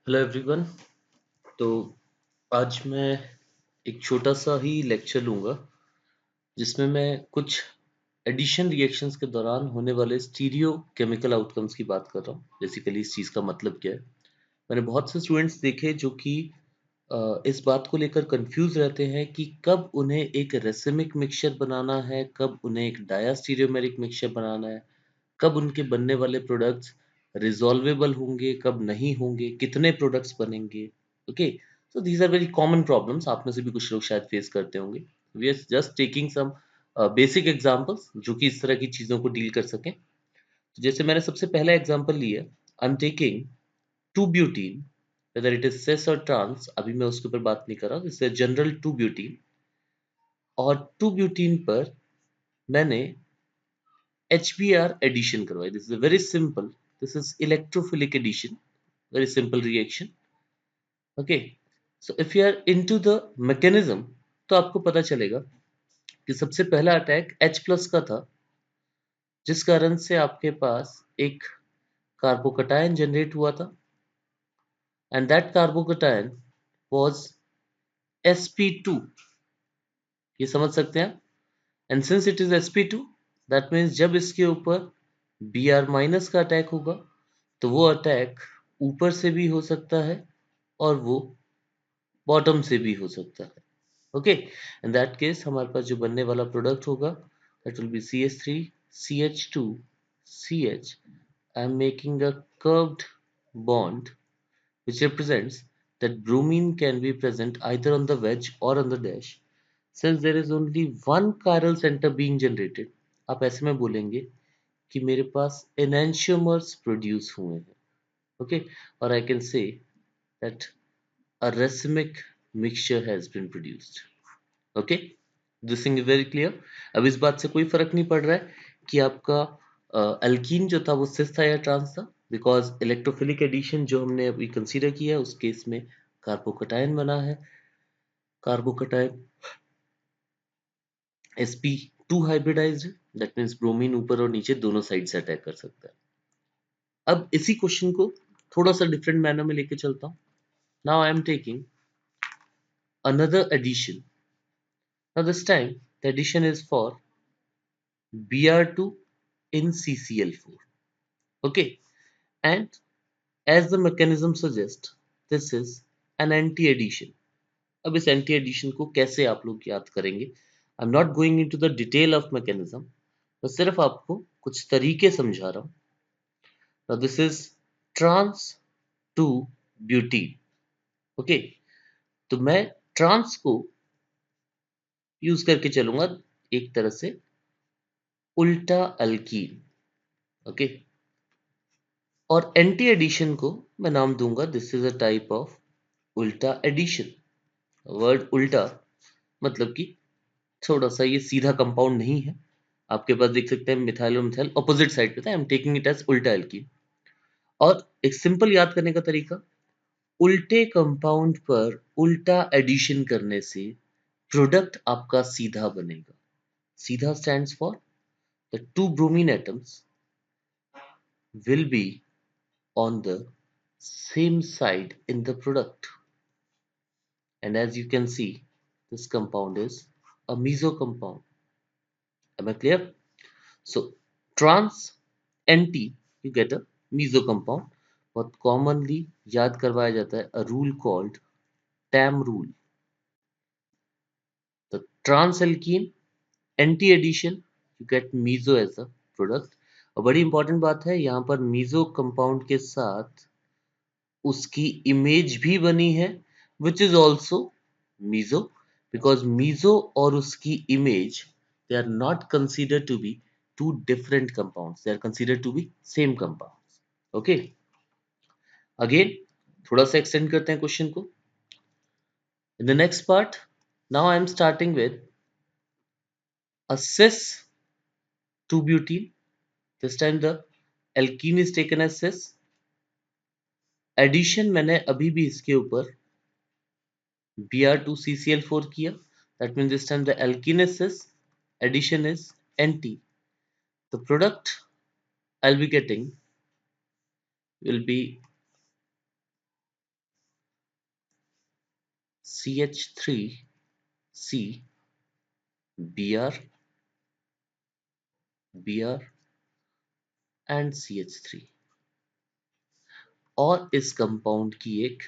Hello everyone. तो आज मैं एक छोटा सा ही लेक्चर लूँगा जिसमें मैं कुछ एडिशन रिएक्शंस के दौरान होने वाले स्टीरियो केमिकल आउटकम्स की बात कर रहा हूँ। बेसिकली इस चीज़ का मतलब क्या है। मैंने बहुत से स्टूडेंट्स देखे जो कि इस बात को लेकर कंफ्यूज रहते हैं कि कब उन्हें एक रेसिमिक मिक्सचर बनाना है, कब उन्हें एक डायास्टीरियोमेरिक मिक्सचर बनाना है, कब उनके बनने वाले प्रोडक्ट्स रिजॉल्वेबल होंगे, कब नहीं होंगे, कितने प्रोडक्ट्स बनेंगे। Okay, so these are very common problems, आप में से भी कुछ लोग शायद फेस करते होंगे। We are just taking some basic examples जो कि इस तरह की चीज़ों को डील कर सकें। तो जैसे मैंने सबसे पहला एग्जांपल लिया, आई am taking 2 butene, whether it is cis और trans, अभी मैं उसके ऊपर बात नहीं कर रहा, इससे जनरल 2 ब्यूटीन। और 2 ब्यूटीन पर मैंने HBr एडिशन करवाई। This is very simple, this is electrophilic addition, very simple reaction. Okay, so if you are into the mechanism, तो आपको पता चलेगा कि सबसे पहला अटैक H प्लस का था, जिस कारण से आपके पास एक कार्बोकटायन जनरेट हुआ था, and that carbocation was sp2। ये समझ सकते हैं आप। And since it is sp2, that means जब इसके ऊपर Br माइनस का अटैक होगा तो वो अटैक ऊपर से भी हो सकता है और वो बॉटम से भी हो सकता है। ओके, इन दैट केस हमारे पास जो बनने वाला प्रोडक्ट होगा, that will be CH3 CH2 CH। I am making a curved bond which represents that bromine can be present either on the wedge or on the dash. Since there is only one chiral center being generated, आप ऐसे में बोलेंगे कि मेरे पास enantiomers produce हुए हैं। Okay, और I can say that a racemic mixture has been produced. Okay, this thing is very clear. अब इस बात से कोई फर्क नहीं पड़ रहा है कि आपका अल्कीन जो था वो सिस था या ट्रांस था, बिकॉज इलेक्ट्रोफिलिक एडिशन जो हमने अभी कंसीडर किया उस केस में कार्बोकटायन बना है। कार्बोकटायन sp2 हाइब्रिडाइज्ड है, दैट मीन्स ब्रोमीन ऊपर और नीचे दोनों साइड से अटैक कर सकता है। अब इसी क्वेश्चन को थोड़ा सा डिफरेंट मैनर में लेके चलता हूँ। Now I am taking another addition. Now this time the addition is for Br2 in CCl4. Okay, and as the mechanism suggests, this is an anti-addition. अब इस एंटी एडिशन को कैसे आप लोग याद करेंगे, I am not going into the detail of mechanism, मैं सिर्फ आपको कुछ तरीके समझा रहा हूँ। Now this is trans two butene. Okay, तो मैं ट्रांस को यूज करके चलूंगा एक तरह से उल्टा अल्कीन। ओके, और एंटी एडिशन को मैं नाम दूंगा, this is a type of उल्टा एडिशन। वर्ड उल्टा मतलब कि थोड़ा सा ये सीधा कंपाउंड नहीं है। आपके पास देख सकते हैं मिथाइल और मिथाइल ऑपोजिट साइड पे था, I am taking it as उल्टा एल्कीन। और एक सिंपल याद करने का तरीका, उल्टे कंपाउंड पर उल्टा एडिशन करने से प्रोडक्ट आपका सीधा बनेगा। सीधा stands for the two bromine atoms will be on the same side in the product, and as you can see this compound is a meso compound. Am I clear? So trans anti, you get a meso compound। बहुत commonly याद करवाया जाता है a rule called TAM rule। The trans alkene anti addition, you get meso as a product। और बड़ी important बात है यहाँ पर meso कंपाउंड के साथ उसकी इमेज भी बनी है, which is also meso, because meso और उसकी image, they are not considered to be two different compounds, they are considered to be same compounds। okay, again थोड़ा सा एक्सटेंड करते हैं क्वेश्चन को। in the next part, now I am starting with a cis 2 butene, this time the alkene is taken as cis। Addition मैंने अभी भी इसके ऊपर Br2CCl4 किया, that means this time the alkene is cis, addition is anti। The product I'll be getting will be CH3 C Br Br and CH3 और इस compound की एक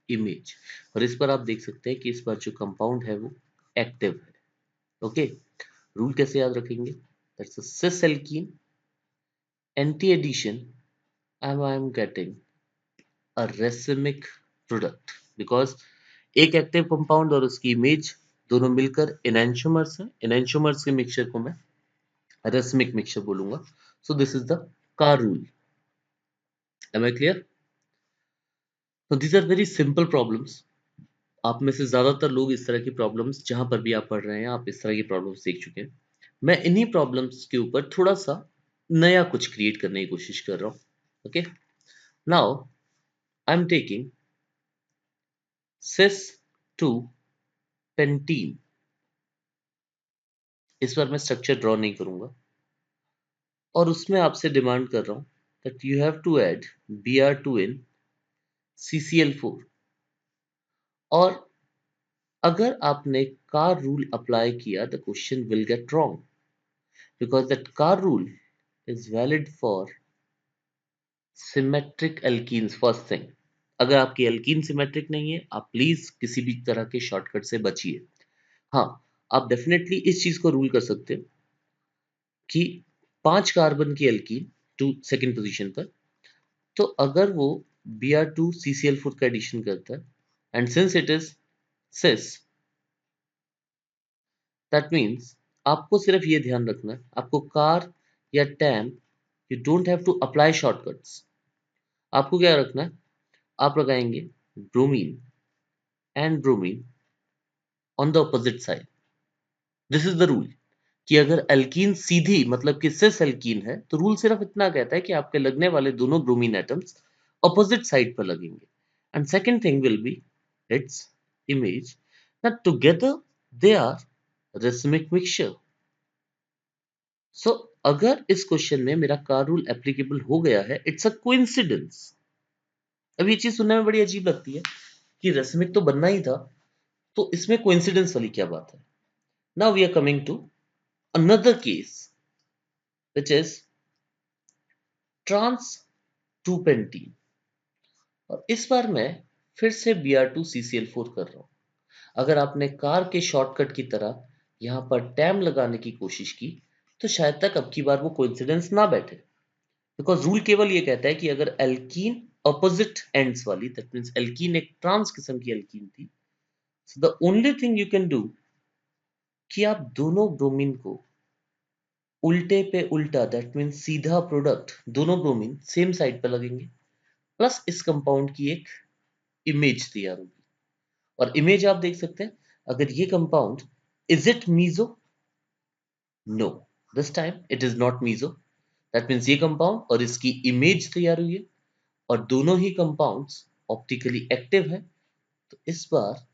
इमेज। और इस पर आप देख सकते हैं कि इस बार जो कंपाउंड है वो एक्टिव है। ओके, रूल कैसे याद रखेंगे? That's a cis alkene anti addition and I am getting a racemic product because एक एक्टिव कंपाउंड और उसकी इमेज दोनों मिलकर एनेंटियोमर्स है। एनेंटियोमर्स के मिक्सचर को मैं रेसमिक मिक्सचर बोलूंगा। So this is the car rule. Am I clear? तो these are very simple problems. आप में से ज्यादातर लोग इस तरह की प्रॉब्लम्स जहां पर भी आप पढ़ रहे हैं, आप इस तरह की प्रॉब्लम्स देख चुके हैं। मैं इन्हीं प्रॉब्लम्स के ऊपर थोड़ा सा नया कुछ क्रिएट करने की कोशिश कर रहा हूं। Okay, now I am taking cis 2 pentene. इस बार मैं स्ट्रक्चर ड्रॉ नहीं करूंगा और उसमें आपसे डिमांड कर रहा हूं that you have to add Br2 in CCl4। और अगर आपने कार रूल अप्लाई किया the question will get wrong because that CAR rule is valid for symmetric alkenes. First thing, अगर आपकी एल्कीन सिमेट्रिक नहीं है आप प्लीज किसी भी तरह के शॉर्टकट से बचिए। हाँ, आप डेफिनेटली इस चीज को रूल कर सकते हो कि 5 कार्बन की एल्कीन टू सेकेंड पोजीशन पर, तो अगर वो Br2 CCl4 का एडिशन करता है and since it is cis, that means आपको सिर्फ ये ध्यान रखना है, आपको कार या TAM, you don't have to apply shortcuts. आपको क्या रखना है, आप लगाएंगे bromine and bromine on the opposite side. This is the rule कि अगर एल्कीन सीधी मतलब कि सिस एल्कीन है तो रूल सिर्फ इतना कहता है कि आपके लगने वाले दोनों ब्रोमीन एटम्स ऑपोजिट साइड पर लगेंगे। And second thing will be its image that together they are racemic mixture. So अगर इस क्वेश्चन में मेरा कार रूल एप्लीकेबल हो गया है, इट्स अ कोइंसिडेंस। अब ये चीज सुनने में बड़ी अजीब लगती है कि रेसमिक तो बनना ही था, तो इसमें कोइंसिडेंस वाली क्या बात है? Now we are coming to another case which is trans 2 pentene. और इस बार मैं फिर से Br2 CCl4 कर रहा हूं। अगर आपने कार के शॉर्टकट की तरह यहां पर टैम लगाने की कोशिश की तो शायद तक अब की बार वो कोइंसिडेंस ना बैठे, बिकॉज रूल केवल ये कहता है कि अगर एल्कीन ऑपोजिट एंड्स वाली, दैट मींस एल्कीन एक ट्रांस किस्म की एल्कीन थी, so the only thing you can do कि आप दोनों ब्रोमीन को उल्टे पे उल्टा, दैट मींस सीधा प्रोडक्ट, दोनों ब्रोमीन सेम साइड पे लगेंगे, प्लस इस कंपाउंड की एक इमेज तैयार होगी। और इमेज आप देख सकते हैं, अगर ये compound, is it meso? No, this time it is not meso. That means ये कंपाउंड और इसकी इमेज तैयार हुई है और दोनों ही कंपाउंड्स ऑप्टिकली एक्टिव है, तो इस बार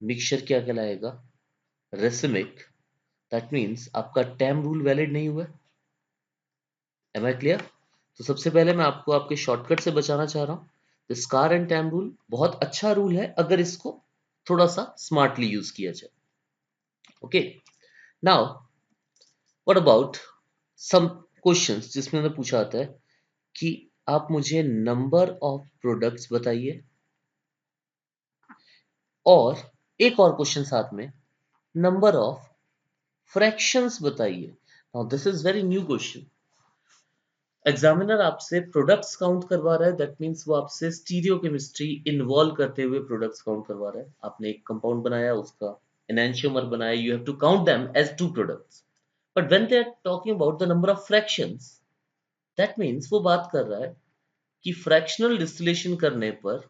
मिक्सचर क्या कहलाएगा? रेसिमिक। दैट मींस आपका टैम रूल वैलिड नहीं हुआ। Am I clear? तो सबसे पहले मैं आपको आपके शॉर्टकट से बचाना चाह रहा हूं। स्कार एंड टैम रूल बहुत अच्छा रूल है अगर इसको थोड़ा सा स्मार्टली यूज किया जाए। Okay, now what about some questions जिसमें मैं पूछा आता है कि आप मुझे नंबर ऑफ प्रोडक्ट्स बताइए, और एक और क्वेश्चन साथ में नंबर ऑफ फ्रैक्शंस बताइए। Now this is very new question. Examiner आपसे प्रोडक्ट्स काउंट करवा रहा है, दैट मींस वो आपसे स्टीरियोकेमिस्ट्री इन्वॉल्व करते हुए प्रोडक्ट्स काउंट करवा रहा है। आपने एक कंपाउंड बनाया, उसका एनैंशियोमर बनाया, you have to count them as two products. But when they are talking about the number of fractions, that means वो बात कर रहा है कि फ्रैक्शनल डिस्टिलेशन करने पर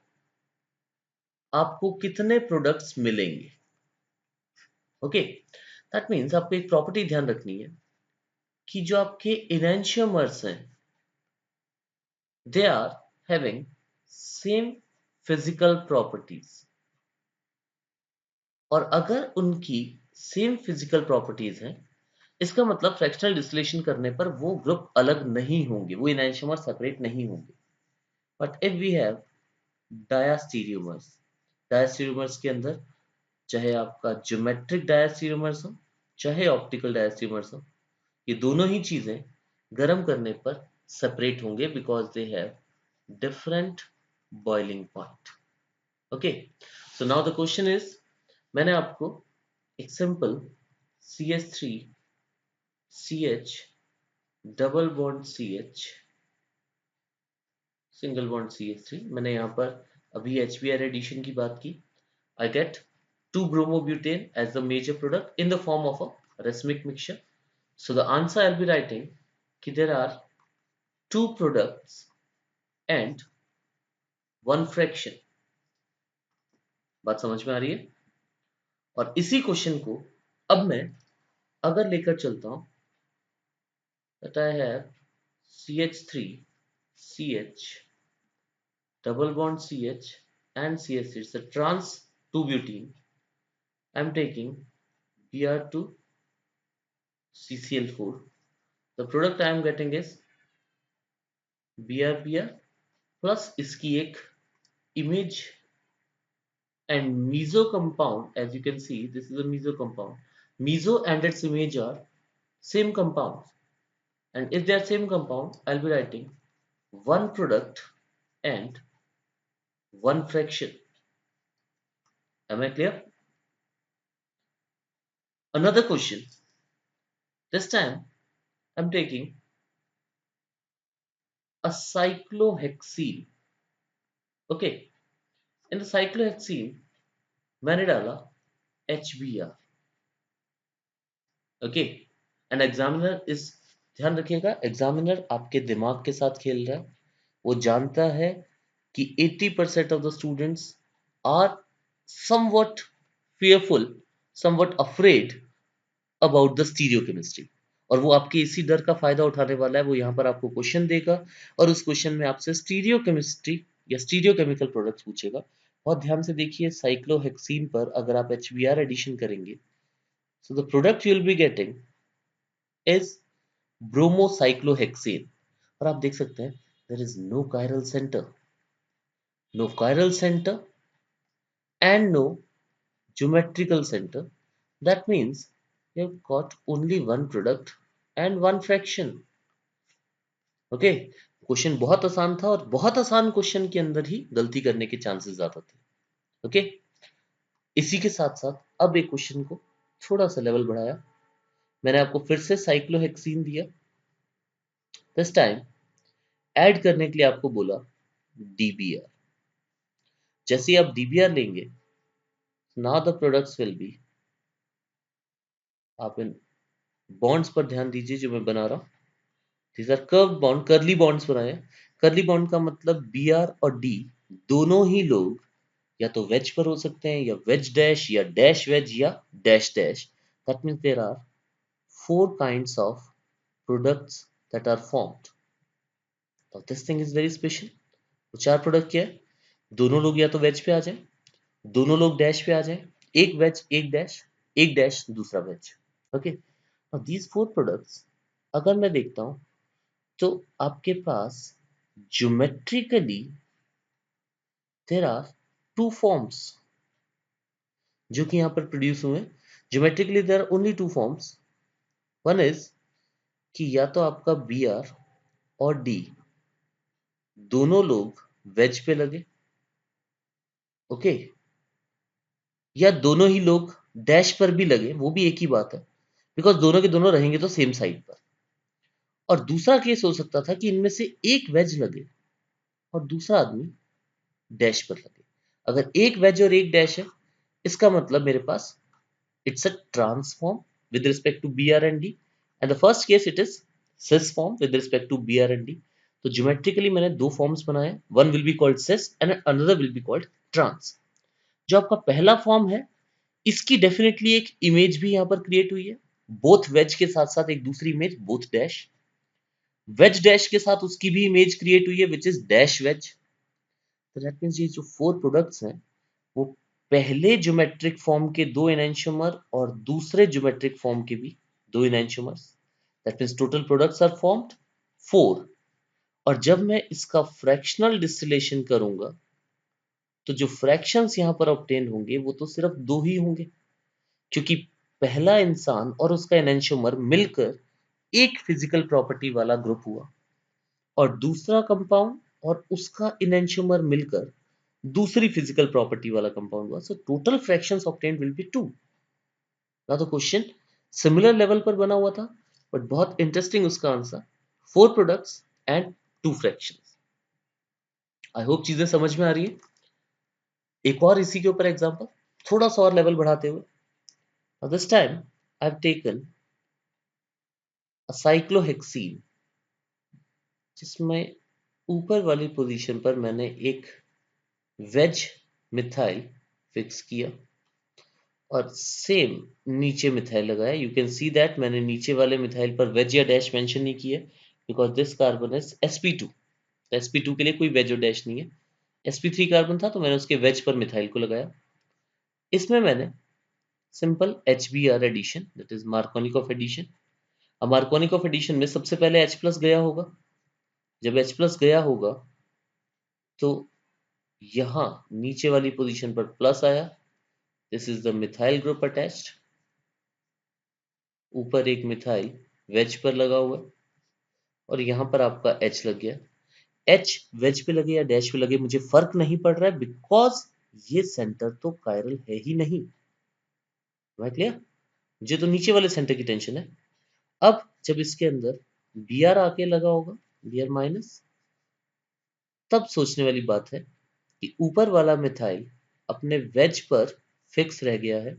आपको कितने प्रोडक्ट्स मिलेंगे। ओके, दैट मींस आपको एक प्रॉपर्टी ध्यान रखनी है कि जो आपके एनैंशियोमर्स हैं, they are having same physical properties, और अगर उनकी सेम फिजिकल प्रॉपर्टीज हैं, इसका मतलब फ्रैक्शनल डिस्टिलेशन करने पर वो ग्रुप अलग नहीं होंगे, वो एनैंशियोमर सेपरेट नहीं होंगे। But if we have diastereomers, diastereomers के अंदर, चाहे आपका ज्योमेट्रिक डायस्टेरियोमर्स हो चाहे ऑप्टिकल डायस्टेरियोमर्स हो, ये दोनों ही चीजें गर्म करने पर सेपरेट होंगे because they have different boiling point. Okay, so now the question is, मैंने आपको एक simple CH3 CH double bond CH single bond CH3, मैंने यहाँ पर अभी HBr एडिशन की बात की। I get 2-bromobutane as the major product in the form of a racemic mixture. So the answer I'll be writing कि there are two products and one fraction। बात समझ में आ रही है? और इसी क्वेश्चन को अब मैं अगर लेकर चलता हूं that I have CH3 CH double bond CH and CH3, it's a trans 2-butene, I'm taking Br2 CCl4, the product I am getting is Br plus इसकी एक image and meso compound, as you can see this is a meso compound. Meso and its image are same compounds, and if they are same compound I'll be writing one product and one fraction. Am I clear? Another question, this time I'm taking a cyclohexene. Okay, in the cyclohexene मैंने डाला HBr. Okay, and examiner इस, ध्यान रखिएगा examiner आपके दिमाग के साथ खेल रहा है। वो जानता है कि 80% of the students are somewhat fearful, somewhat afraid about the stereochemistry, और वो आपके इसी डर का फायदा उठाने वाला है। वो यहाँ पर आपको क्वेश्चन देगा और उस क्वेश्चन में आपसे स्टीरियोकेमिस्ट्री या स्टीरियोकेमिकल प्रोडक्ट्स पूछेगा। बहुत ध्यान से देखिए, साइक्लोहेक्सीन पर अगर आप HBr एडिशन करेंगे, so the product you will be getting is ब्रोमोसाइक्लोहेक्सेन। और आप देख सकते हैं there is no chiral center, no chiral center and no geometrical center. That means you've got only one product and one fraction. Okay, question बहुत आसान था और बहुत आसान क्वेश्चन के अंदर ही गलती करने के चांसेस ज्यादा थे। ओके, इसी के साथ साथ अब एक क्वेश्चन को थोड़ा सा लेवल बढ़ाया, मैंने आपको फिर से साइक्लोहेक्सीन दिया, दिस टाइम ऐड करने के लिए आपको बोला DBr। जैसे आप DBr लेंगे, now the products will be, आप इन बॉन्ड्स पर ध्यान दीजिए जो मैं बना रहा हूं, these are curved bond, curly bonds बनाए हैं। कर्ली बॉन्ड का मतलब Br और D दोनों ही लोग या तो वेज पर हो सकते हैं या वेज डैश या डैश वेज या dash dash. That means there are 4 kinds of products that are formed. Now this thing is very special. वो 4 प्रोडक्ट क्या है? दोनों लोग या तो वेज पे आ जाएं, दोनों लोग डैश पे आ जाएं, एक वेज एक डैश दूसरा wedge. Okay, now these 4 products अगर मैं देखता हूं तो आपके पास ज्योमेट्रिकली देयर आर 2 फॉर्म्स जो कि यहां पर प्रोड्यूस हुए। Geometrically there are only 2 forms. One is कि या तो आपका Br और D दोनों लोग वेज पे लगे, ओके, या दोनों ही लोग डैश पर भी लगे, वो भी एक ही बात है बिकॉज दोनों के दोनों रहेंगे तो सेम साइड पर। और दूसरा केस हो सकता था कि इनमें से एक वेज लगे और दूसरा आदमी डैश पर लगे। अगर एक वेज और एक डैश है, इसका मतलब मेरे पास it's a trans form with respect to Br and D, and the first case it is cis form with respect to Br and D। तो ज्योमेट्रिकली मैंने 2 फॉर्म्स बनाए, one will be called cis and another will be called trans। जो आपका पहला form है इसकी definitely एक image भी यहाँ पर क्रिएट हुई है, बोथ वेज के साथ साथ एक दूसरी image both dash, veg dash के साथ उसकी भी इमेज क्रिएट हुई है विच इज डैश वेज। तो दैट मींस ये जो 4 प्रोडक्ट्स हैं वो पहले ज्योमेट्रिक फॉर्म के 2 एनैंटियोमर और दूसरे ज्योमेट्रिक फॉर्म के भी 2 enantiomers. That means total products are formed 4। और जब मैं इसका फ्रैक्शनल डिस्टिलेशन करूंगा तो जो फ्रैक्शंस यहाँ पर ऑब्टेन होंगे वो तो सिर्फ दो ही होंगे, क्योंकि पहला इंसान और उसका एनेंटियोमर मिलकर एक फिजिकल प्रॉपर्टी वाला ग्रुप हुआ और दूसरा कंपाउंड और उसका एनेंटियोमर मिलकर दूसरी फिजिकल प्रॉपर्टी वाला कंपाउंड हुआ। So total fractions obtained will be 2। Now the question similar level पर बना हुआ था, बट बहुत इंटरेस्टिंग उसका answer, 4 products and 2 fractions. I hope चीजें समझ में आ रही है। एक और इसी के ऊपर एग्जांपल, थोड़ा सा और लेवल बढ़ाते हुए, this time I have taken a cyclohexene, जिसमें ऊपर वाली पोजीशन पर मैंने एक वेज मिथाइल फिक्स किया और सेम नीचे मिथाइल लगाया। यू कैन सी दैट मैंने नीचे वाले मिथाइल पर वेज या डैश मेंशन नहीं किया, because this carbon is sp2। sp2 के लिए कोई वेज और डैश नहीं है। sp3 कार्बन था तो मैंने उसके वेज पर मिथाइल को लगाया। इसमें मैंने simple HBr addition, that is Markovnikov addition. अब मार्कोनिक ऑफ एडिशन में सबसे पहले H प्लस गया होगा। जब H प्लस गया होगा तो यहाँ नीचे वाली पोजीशन पर प्लस आया। This is the methyl group attached. ऊपर एक मिथाइल वेज पर लगा हुआ और यहाँ पर आपका H लग गया। H वेज पे लगे या डैश पे लगे मुझे फर्क नहीं पड़ रहा है, बिकॉज ये सेंटर तो कायरल है ही नहीं। क्लियर? मुझे तो नीचे वाले सेंटर की टेंशन है। अब जब इसके अंदर Br आके लगा होगा, Br माइनस, तब सोचने वाली बात है कि ऊपर वाला मिथाइल अपने वेज पर फिक्स रह गया है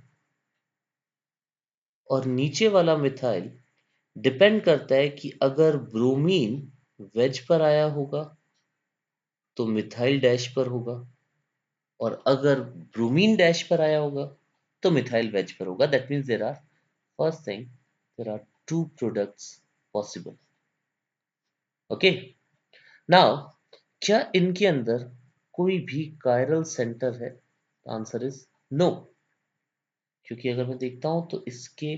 और नीचे वाला मिथाइल डिपेंड करता है कि अगर ब्रोमीन वेज पर आया होगा तो मिथाइल डैश पर होगा, और अगर ब्रोमीन डैश पर आया होगा तो मिथाइल वेज पर होगा। That means there are, first thing, there are 2 products possible. Okay, now क्या इनके अंदर कोई भी कायरल सेंटर है? आंसर इज नो, क्योंकि अगर मैं देखता हूं तो इसके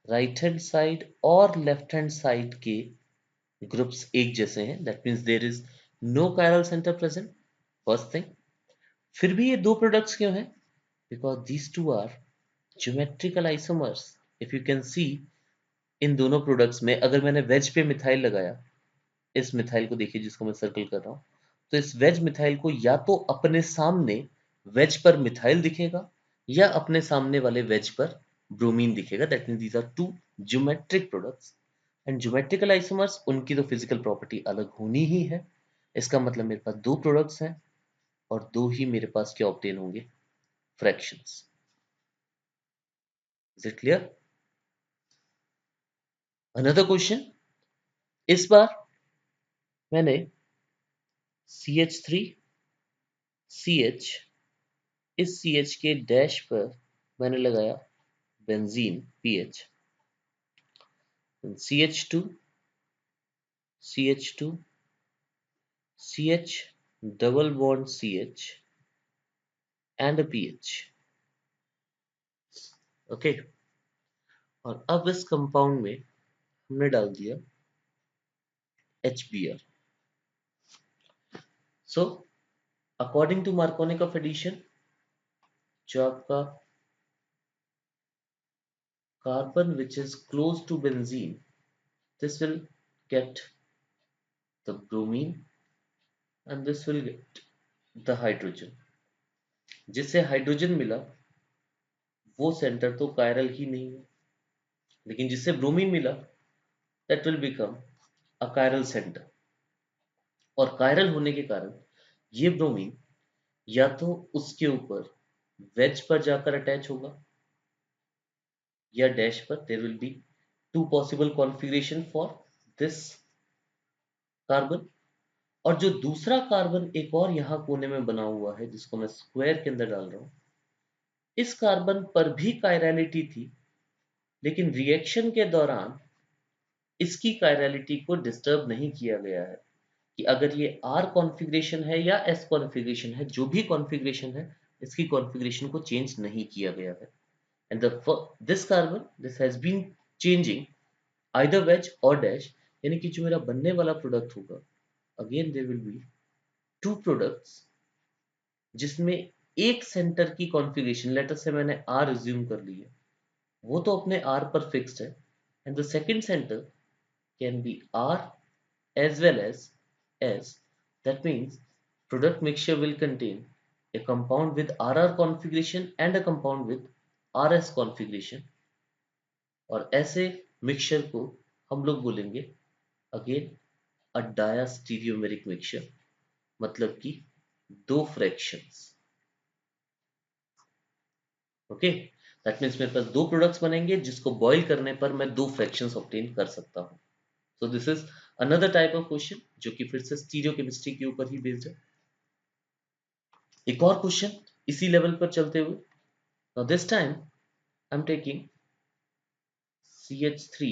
राइट हैंड साइड और लेफ्ट हैंड साइड के ग्रुप्स एक जैसे हैं। That means there is no chiral center present, first thing. फिर भी ये दो प्रोडक्ट्स क्यों हैं? Because these two are geometrical isomers. If you can see, इन दोनों प्रोडक्ट्स में अगर मैंने वेज पे मिथाइल लगाया, इस मिथाइल को देखिए जिसको मैं सर्कल कर रहा हूं, तो इस वेज मिथाइल को या तो अपने सामने वेज पर मिथाइल दिखेगा या अपने सामने वाले वेज पर ब्रोमीन दिखेगा। That means these are two geometric products and geometrical isomers, उनकी तो फिजिकल प्रॉपर्टी अलग होनी ही है। इसका मतलब मेरे पास दो प्रोडक्ट्स हैं और दो ही मेरे पास क्या ऑब्टेन होंगे? Fractions. Is it clear? Another question, इस बार मैंने CH3 CH, इस CH के डैश पर मैंने लगाया benzene PH, CH2 CH2 CH double bond CH and PH। Okay, और अब इस कंपाउंड में हमने डाल दिया HBr। So according to Markovnikov addition, जो आपका carbon which is close to benzene, this will get the bromine and this will get the hydrogen। जिससे हाइड्रोजन मिला वो सेंटर तो कायरल ही नहीं है, लेकिन जिससे ब्रोमीन मिला that will become a chiral centre. और कायरल होने के कारण ये ब्रोमीन या तो उसके ऊपर वेज पर जाकर अटैच होगा या डैश पर। There will be two possible configuration for this carbon. और जो दूसरा कार्बन एक और यहां कोने में बना हुआ है जिसको मैं स्क्वायर के अंदर डाल रहा हूं, इस कार्बन पर भी कायरलिटी थी, लेकिन रिएक्शन के दौरान इसकी कायरलिटी को डिस्टर्ब नहीं किया गया है। कि अगर ये R कॉन्फ़िगरेशन है या S कॉन्फ़िगरेशन है, जो भी कॉन्फ़िगरेशन है, इसकी कॉन्फ़िगरेशन को चेंज नहीं किया गया है। And this carbon, this has been changing either wedge और डैश, यानी कि जो मेरा बनने वाला प्रोडक्ट होगा, again there will be two products जिसमें एक सेंटर की कॉन्फ़िगरेशन, लेट अस से मैंने R अज्यूम कर ली है, वो तो अपने R पर फिक्स्ड है, and the second centre can be R as well as S. That means product mixture will contain a compound with RR configuration and a compound with RS configuration. और ऐसे mixture को हम लोग बोलेंगे again a डायास्टीरियोमेरिक mixture, मतलब कि दो fractions. Okay, that means मेरे पास दो प्रोडक्ट्स बनेंगे जिसको बॉईल करने पर मैं दो फ्रैक्शंस ऑब्टेन कर सकता हूँ. सो this is another type of question जो कि फिर से स्टीरियो केमिस्ट्री के ऊपर ही बेस्ड है. एक और क्वेश्चन इसी लेवल पर चलते हुए. Now this time I am taking CH3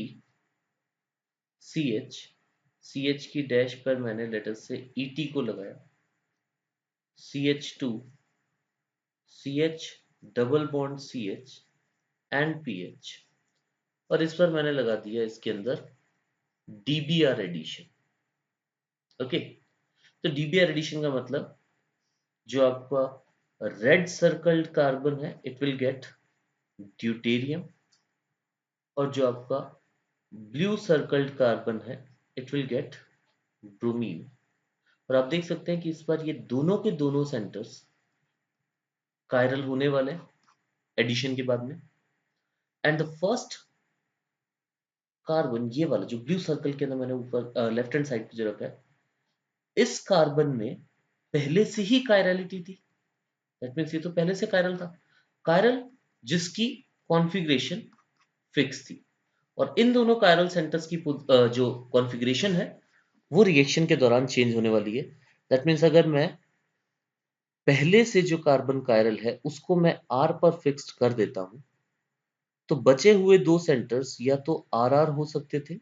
CH. CH की डैश पर मैंने लेटर से ET को लगाया. CH2 CH double bond CH and PH, और इस पर मैंने लगा दिया इसके अंदर DBr एडिशन. ओके, तो DBr एडिशन का मतलब जो आपका रेड सर्कल्ड कार्बन है इट विल गेट ड्यूटेरियम, और जो आपका ब्लू सर्कल्ड कार्बन है इट विल गेट ब्रोमीन. और आप देख सकते हैं कि इस बार ये दोनों के दोनों सेंटर्स कायरल होने वाले हैं एडिशन के बाद में. एंड द फर्स्ट कार्बन, ये वाला जो ब्लू सर्कल के अंदर मैंने ऊपर लेफ्ट हैंड साइड पे जो रखा है, इस कार्बन में पहले से ही कायरलिटी थी. दैट मीन्स ये तो पहले से कायरल था, कायरल जिसकी कॉन्फ़िगरेशन फिक्स थी. और इन दोनों कायरल सेंटर्स की जो कॉन्फ़िगरेशन है वो रिएक्शन के दौरान चेंज होने वाली है. दैट मीन्स अगर मैं पहले से जो कार्बन कायरल है उसको मैं R पर फिक्स्ड कर देता हूं, तो बचे हुए दो सेंटर्स या तो RR हो सकते थे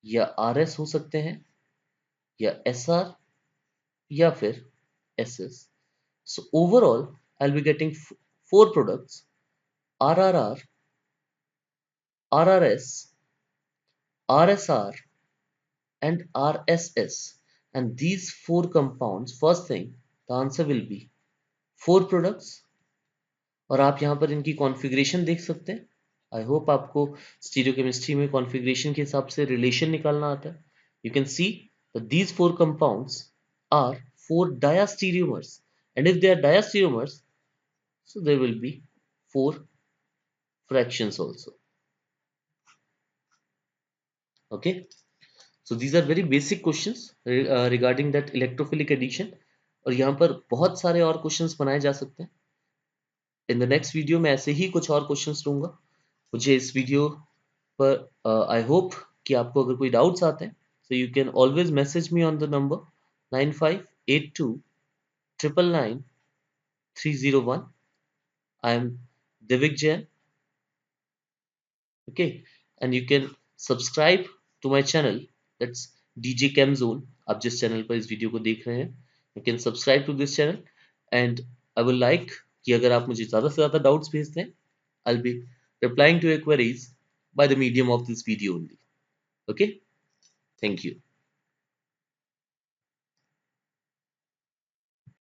या RS हो सकते हैं या SR या फिर SS. So overall I'll be getting four products: RRR, RRS, RSR and RSS. And these four compounds, first thing, the answer will be four products. और आप यहाँ पर इनकी कॉन्फ़िगरेशन देख सकते हैं. आई होप आपको स्टीरियोकेमिस्ट्री में कॉन्फ़िगरेशन के हिसाब से रिलेशन निकालना आता है. You can see that these four compounds are four diastereomers, and if they are diastereomers, so there will be four fractions also. Okay, so these are very basic questions regarding that electrophilic addition. और यहाँ पर बहुत सारे और questions बनाए जा सकते हैं. इन द नेक्स्ट वीडियो में ऐसे ही कुछ और क्वेश्चंस लूंगा. मुझे इस वीडियो पर आई होप कि आपको अगर कोई डाउट्स आते हैं, so you can always message me on the number 9582999301. I am Divik Jain. Okay, and you can subscribe to my channel, that's DJ Chem Zone. आप जिस चैनल पर इस वीडियो को देख रहे हैं, you can subscribe to this channel, and I will like कि अगर आप मुझे ज़्यादा से ज़्यादा डाउट्स भेजते हैं, I'll be replying to your queries by the medium of this video only. Okay, thank you.